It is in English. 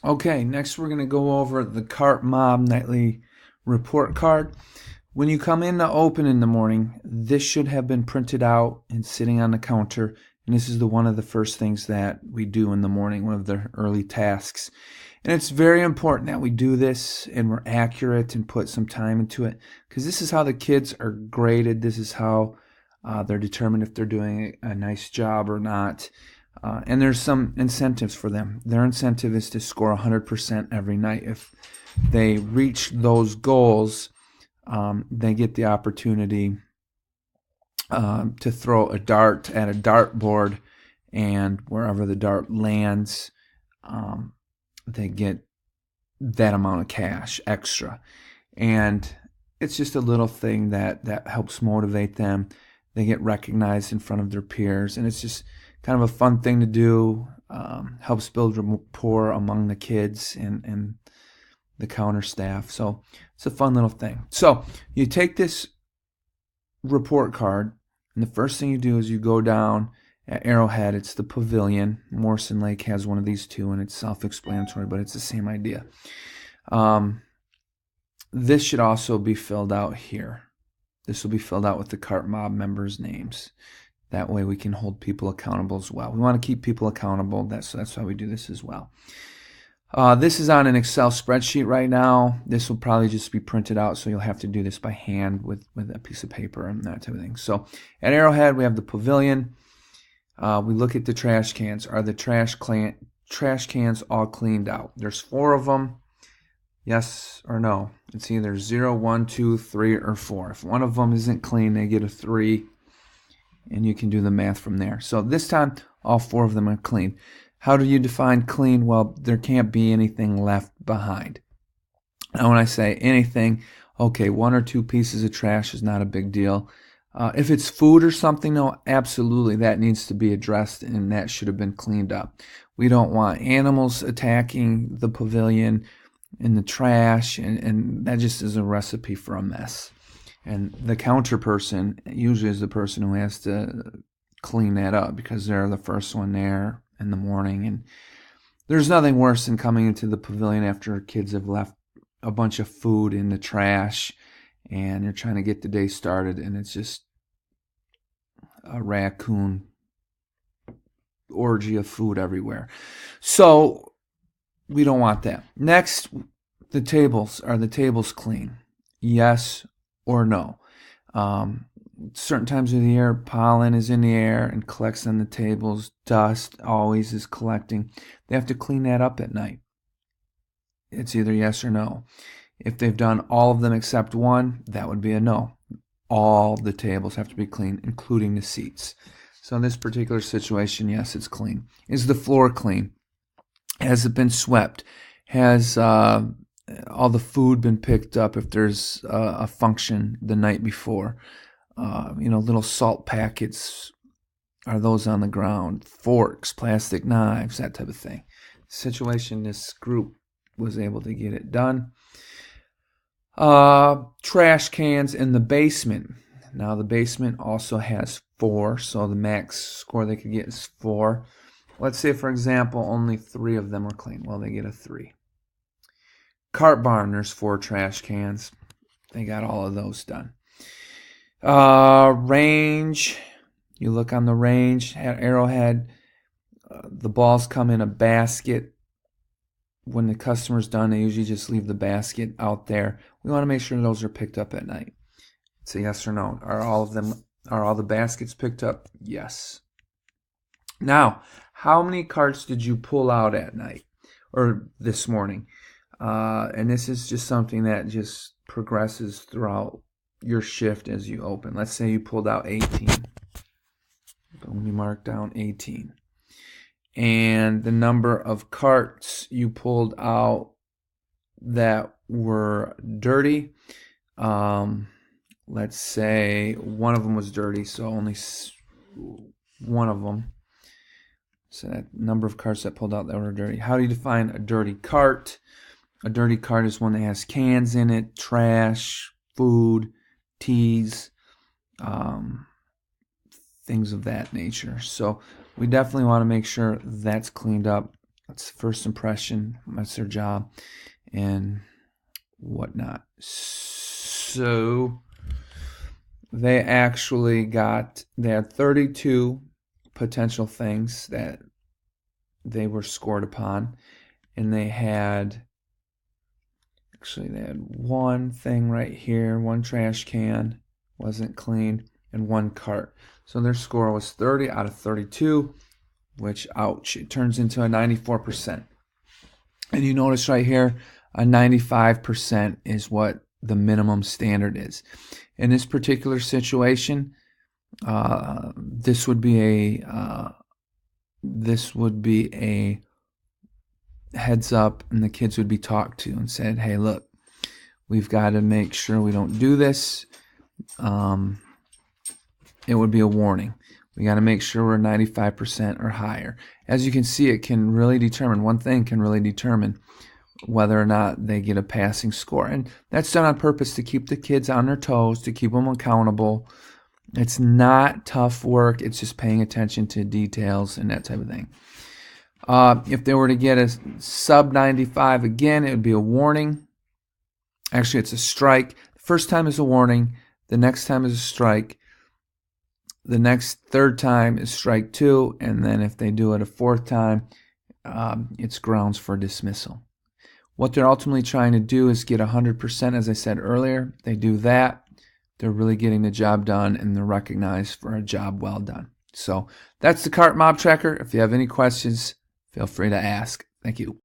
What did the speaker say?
Okay, next we're going to go over the Cart Mob Nightly Report Card. When you come in to open in the morning, this should have been printed out and sitting on the counter. And this is one of the first things that we do in the morning, one of the early tasks. And it's very important that we do this and we're accurate and put some time into it, because this is how the kids are graded. This is how they're determined if they're doing a nice job or not. And there's some incentives for them. Their incentive is to score 100% every night. If they reach those goals, they get the opportunity to throw a dart at a dartboard, and wherever the dart lands, they get that amount of cash extra. And it's just a little thing that helps motivate them. They get recognized in front of their peers, and it's just kind of a fun thing to do. Helps build rapport among the kids and the counter staff. So it's a fun little thing. So you take this report card, and the first thing you do is you go down at Arrowhead. It's the pavilion. Morrison Lake has one of these too, and it's self-explanatory, but it's the same idea. This should also be filled out here. This will be filled out with the Cart Mob members' names. That way we can hold people accountable as well. We want to keep people accountable. That's why we do this as well. This is on an Excel spreadsheet right now. This will probably just be printed out, so you'll have to do this by hand with a piece of paper and that type of thing. So at Arrowhead, we have the pavilion. We look at the trash cans. Are the trash cans all cleaned out? There's 4 of them. Yes or no? It's either 0, 1, 2, 3, or 4. If one of them isn't clean, they get a 3, and you can do the math from there. So this time, all 4 of them are clean. How do you define clean? Well, there can't be anything left behind. Now, when I say anything, okay, 1 or 2 pieces of trash is not a big deal. If it's food or something, no, absolutely, that needs to be addressed, and that should have been cleaned up. We don't want animals attacking the pavilion and the trash, and that just is a recipe for a mess. And the counter person usually is the person who has to clean that up, because they're the first one there in the morning. And there's nothing worse than coming into the pavilion after kids have left a bunch of food in the trash, and you're trying to get the day started, and it's just a raccoon orgy of food everywhere. So we don't want that. Next, the tables. Are the tables clean? Yes or no? Certain times of the year, pollen is in the air and collects on the tables. Dust always is collecting. They have to clean that up at night. It's either yes or no. If they've done all of them except one, that would be a no. All the tables have to be clean, including the seats. So in this particular situation, yes, it's clean. Is the floor clean? Has it been swept? Has all the food been picked up if there's a function the night before? Little salt packets, are those on the ground? Forks, plastic knives, that type of thing. Situation, this group was able to get it done. Trash cans in the basement. Now the basement also has 4, so the max score they could get is 4. Let's say, for example, only 3 of them are clean. Well, they get a 3. Cart barn, there's 4 trash cans. They got all of those done. Range, you look on the range at Arrowhead. The balls come in a basket. When the customer's done, they usually just leave the basket out there. We want to make sure those are picked up at night. It's a yes or no. Are all the baskets picked up? Yes. Now, how many carts did you pull out at night or this morning? And this is just something that just progresses throughout your shift as you open. Let's say you pulled out 18. Let me mark down 18. And the number of carts you pulled out that were dirty, let's say one of them was dirty, so only one of them. So that number of carts that pulled out that were dirty. How do you define a dirty cart? A dirty cart is one that has cans in it, trash, food, teas, things of that nature. So we definitely want to make sure that's cleaned up That's first impression. That's their job and whatnot. So they had 32 potential things that they were scored upon, and they had one thing right here, one trash can wasn't clean, and one cart. So their score was 30 out of 32, which, ouch, it turns into a 94%. And you notice right here, a 95% is what the minimum standard is. In this particular situation, this would be a heads up, and the kids would be talked to and said, hey, look, we've got to make sure we don't do this. It would be a warning. We got to make sure we're 95% or higher. As you can see, it can really determine, one thing can really determine whether or not they get a passing score. And that's done on purpose to keep the kids on their toes, to keep them accountable. It's not tough work. It's just paying attention to details and that type of thing. If they were to get a sub 95 again, it would be a warning. Actually, it's a strike. The first time is a warning. The next time is a strike. The third time is strike 2. And then if they do it a fourth time, it's grounds for dismissal. What they're ultimately trying to do is get 100%, as I said earlier. If they do that, they're really getting the job done, and they're recognized for a job well done. So that's the CART Mob Tracker. If you have any questions, feel free to ask. Thank you.